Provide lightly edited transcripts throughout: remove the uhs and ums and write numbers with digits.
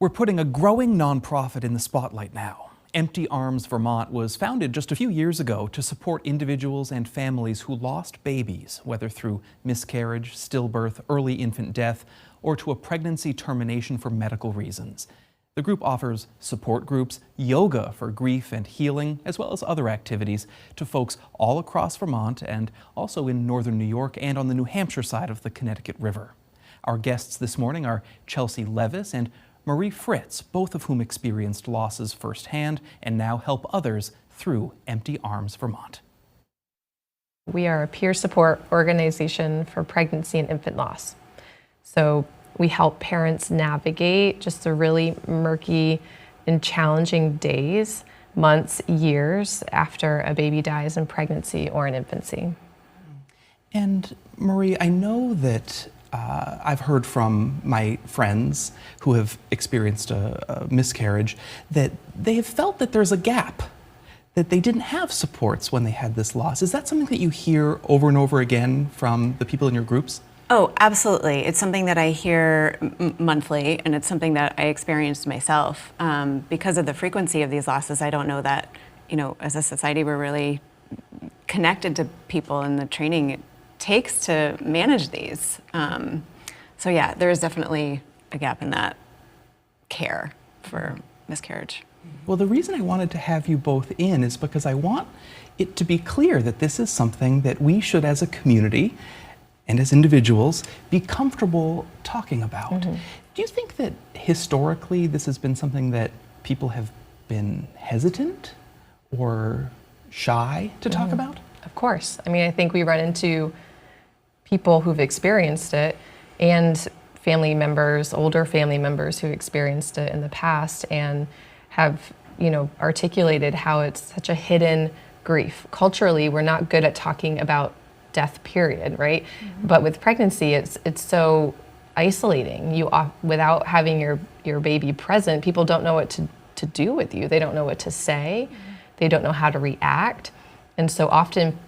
We're putting a growing nonprofit in the spotlight now. Empty Arms Vermont was founded just a few years ago to support individuals and families who lost babies, whether through miscarriage, stillbirth, early infant death, or to a pregnancy termination for medical reasons. The group offers support groups, yoga for grief and healing, as well as other activities to folks all across Vermont and also in northern New York and on the New Hampshire side of the Connecticut River. Our guests this morning are Chelsea Levis and Marie Fritz, both of whom experienced losses firsthand and now help others through Empty Arms Vermont. We are a peer support organization for pregnancy and infant loss. So we help parents navigate just the really murky and challenging days, months, years after a baby dies in pregnancy or in infancy. And Marie, I know that I've heard from my friends who have experienced a miscarriage that they have felt that there's a gap, that they didn't have supports when they had this loss. Is that something that you hear over and over again from the people in your groups? Oh, absolutely. It's something that I hear monthly, and it's something that I experienced myself. Because of the frequency of these losses, I don't know that, as a society, we're really connected to people and the training it takes to manage these. So yeah, there is definitely a gap in that care for miscarriage. Well, the reason I wanted to have you both in is because I want it to be clear that this is something that we should, as a community and as individuals, be comfortable talking about. Mm-hmm. Do you think that historically this has been something that people have been hesitant or shy to talk about? Of course. I mean, I think we run into people who've experienced it and family members, older family members who've experienced it in the past and have, articulated how it's such a hidden grief. Culturally, we're not good at talking about death, period, right? Mm-hmm. But with pregnancy, it's so isolating. Without having your baby present, people don't know what to do with you. They don't know what to say. Mm-hmm. They don't know how to react. And so often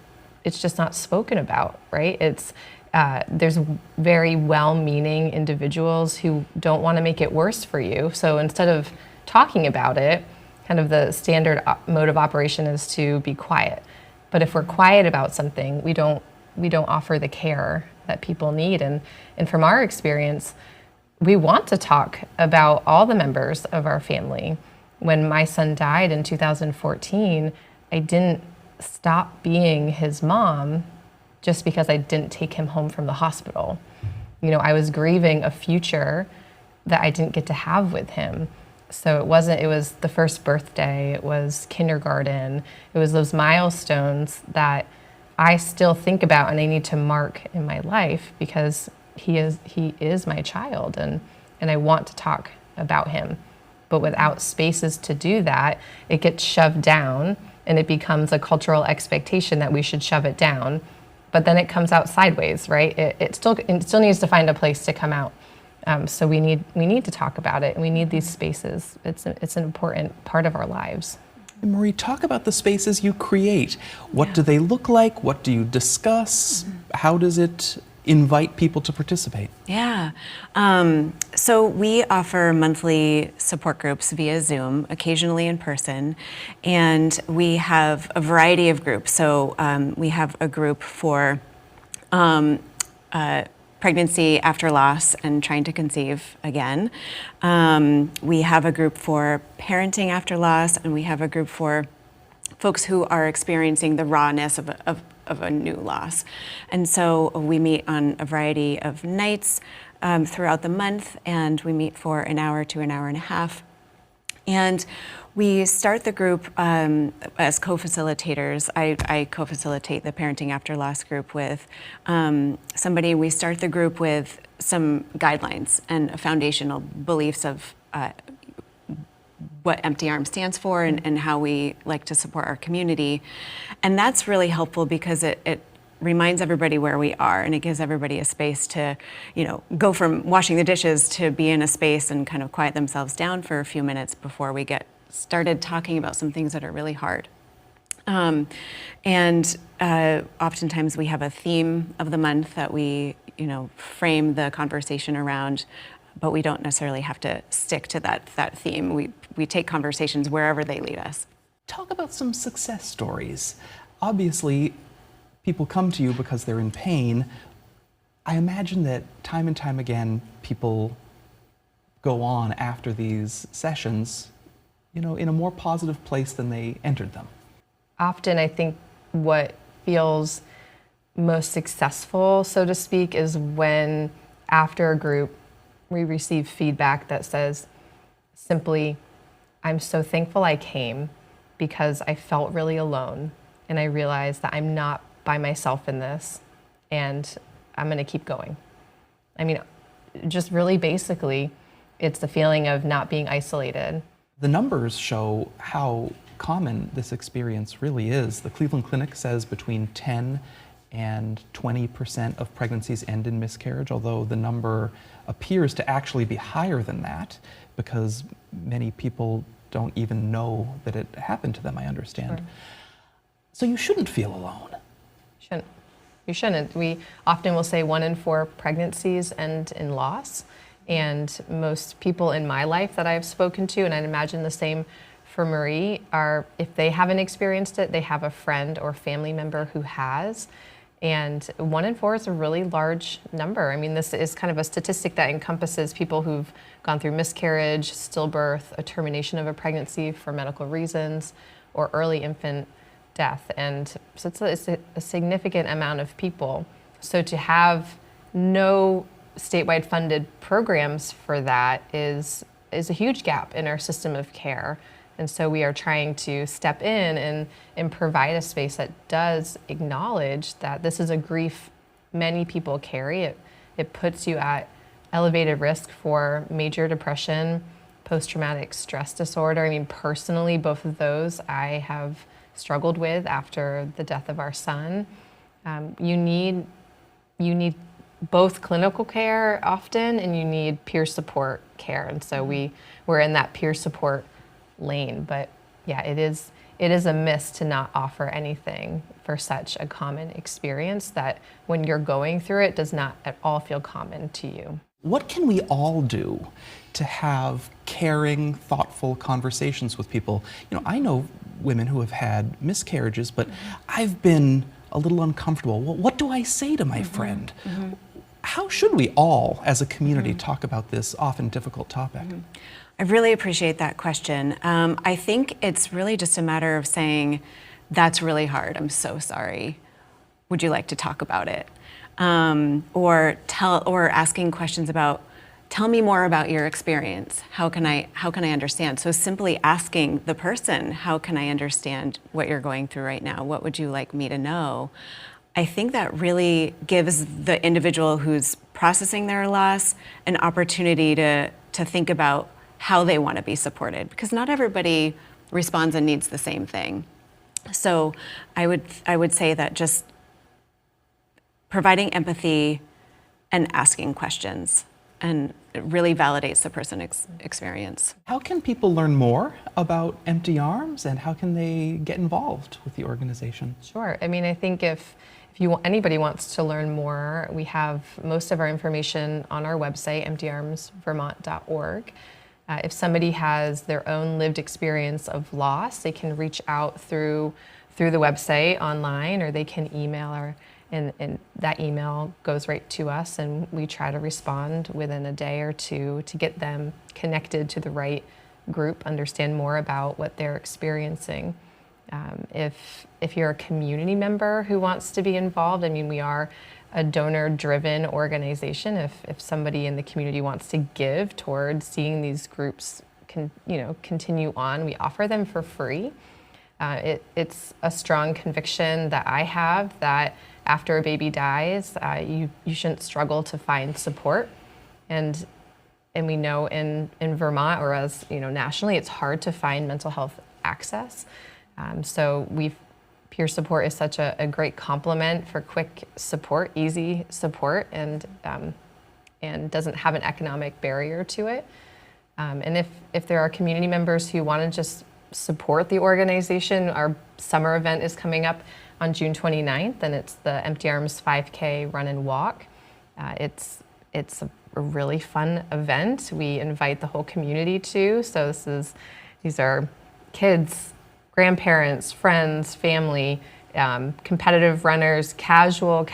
it's just not spoken about, right? There's very well-meaning individuals who don't want to make it worse for you. So instead of talking about it, kind of the standard mode of operation is to be quiet. But if we're quiet about something, we don't offer the care that people need. And from our experience, we want to talk about all the members of our family. When my son died in 2014, I didn't stop being his mom just because I didn't take him home from the hospital. I was grieving a future that I didn't get to have with him. So it was the first birthday, it was kindergarten, it was those milestones that I still think about and I need to mark in my life because he is my child and I want to talk about him. But without spaces to do that, it gets shoved down and it becomes a cultural expectation that we should shove it down. But then it comes out sideways, right? It still needs to find a place to come out. So we need to talk about it, and we need these spaces. It's an important part of our lives. And Marie, talk about the spaces you create. What do they look like? What do you discuss? Mm-hmm. How does it invite people to participate? Yeah. So we offer monthly support groups via Zoom, occasionally in person, and we have a variety of groups. So we have a group for pregnancy after loss and trying to conceive again. We have a group for parenting after loss, and we have a group for folks who are experiencing the rawness of a new loss. And so we meet on a variety of nights throughout the month, and we meet for an hour to an hour and a half. And we start the group as co-facilitators. I co-facilitate the Parenting After Loss group with somebody. We start the group with some guidelines and foundational beliefs of what Empty Arms stands for and how we like to support our community. And that's really helpful because it reminds everybody where we are, and it gives everybody a space to, go from washing the dishes to be in a space and kind of quiet themselves down for a few minutes before we get started talking about some things that are really hard. Oftentimes we have a theme of the month that we, frame the conversation around. but we don't necessarily have to stick to that theme. We take conversations wherever they lead us. Talk about some success stories. Obviously, people come to you because they're in pain. I imagine that time and time again, people go on after these sessions, in a more positive place than they entered them. Often, I think what feels most successful, so to speak, is when after a group, we receive feedback that says simply, "I'm so thankful I came because I felt really alone and I realized that I'm not by myself in this and I'm going to keep going." I mean, just really basically, it's the feeling of not being isolated. The numbers show how common this experience really is. The Cleveland Clinic says between 10 and 20% of pregnancies end in miscarriage, although the number appears to actually be higher than that because many people don't even know that it happened to them, I understand. Sure. So you shouldn't feel alone. You shouldn't. We often will say 1 in 4 pregnancies end in loss. And most people in my life that I've spoken to, and I'd imagine the same for Marie, are if they haven't experienced it, they have a friend or family member who has. And 1 in 4 is a really large number. I mean, this is kind of a statistic that encompasses people who've gone through miscarriage, stillbirth, a termination of a pregnancy for medical reasons, or early infant death. And so it's a significant amount of people. So to have no statewide funded programs for that is a huge gap in our system of care. And so we are trying to step in and provide a space that does acknowledge that this is a grief many people carry. It puts you at elevated risk for major depression, post-traumatic stress disorder. I mean, personally, both of those I have struggled with after the death of our son. You need both clinical care often, and you need peer support care. And so we're in that peer support lane. But yeah, it is a miss to not offer anything for such a common experience that when you're going through it does not at all feel common to you. What can we all do to have caring, thoughtful conversations with people? I know women who have had miscarriages, but I've been a little uncomfortable. Well, what do I say to my friend? How should we all, as a community, talk about this often difficult topic? I really appreciate that question. I think it's really just a matter of saying, "That's really hard. I'm so sorry. Would you like to talk about it?" Or asking questions about, "Tell me more about your experience. How can I understand?" So simply asking the person, "How can I understand what you're going through right now? What would you like me to know?" I think that really gives the individual who's processing their loss an opportunity to think about how they want to be supported, because not everybody responds and needs the same thing. So I would say that just providing empathy and asking questions, and it really validates the person's experience. How can people learn more about Empty Arms, and how can they get involved with the organization? Sure. I mean, I think if anybody wants to learn more, we have most of our information on our website, emptyarmsvermont.org. If somebody has their own lived experience of loss, they can reach out through the website online, or they can email and that email goes right to us, and we try to respond within a day or two to get them connected to the right group, understand more about what they're experiencing. If you're a community member who wants to be involved, I mean, we are a donor-driven organization. If somebody in the community wants to give towards seeing these groups continue on, we offer them for free. It's a strong conviction that I have that after a baby dies, you shouldn't struggle to find support. And we know in Vermont, or as nationally, it's hard to find mental health access. So peer support is such a great complement for quick support, easy support, and doesn't have an economic barrier to it. And if there are community members who want to just support the organization, our summer event is coming up on June 29th, and it's the Empty Arms 5K Run and Walk. It's a really fun event. We invite the whole community to. So these are kids, grandparents, friends, family, competitive runners, casual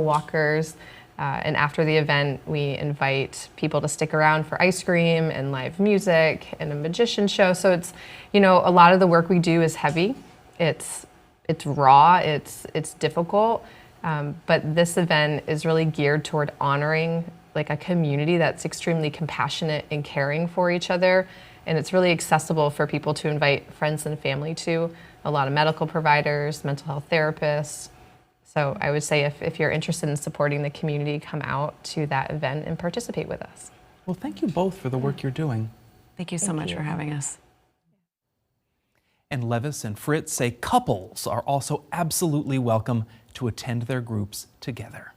walkers. And after the event, we invite people to stick around for ice cream and live music and a magician show. So it's, a lot of the work we do is heavy. It's raw, it's difficult, but this event is really geared toward honoring like a community that's extremely compassionate and caring for each other. And it's really accessible for people to invite friends and family to, a lot of medical providers, mental health therapists. So I would say if you're interested in supporting the community, come out to that event and participate with us. Well, thank you both for the work you're doing. Thank you so much for having us. And Levis and Fritz say couples are also absolutely welcome to attend their groups together.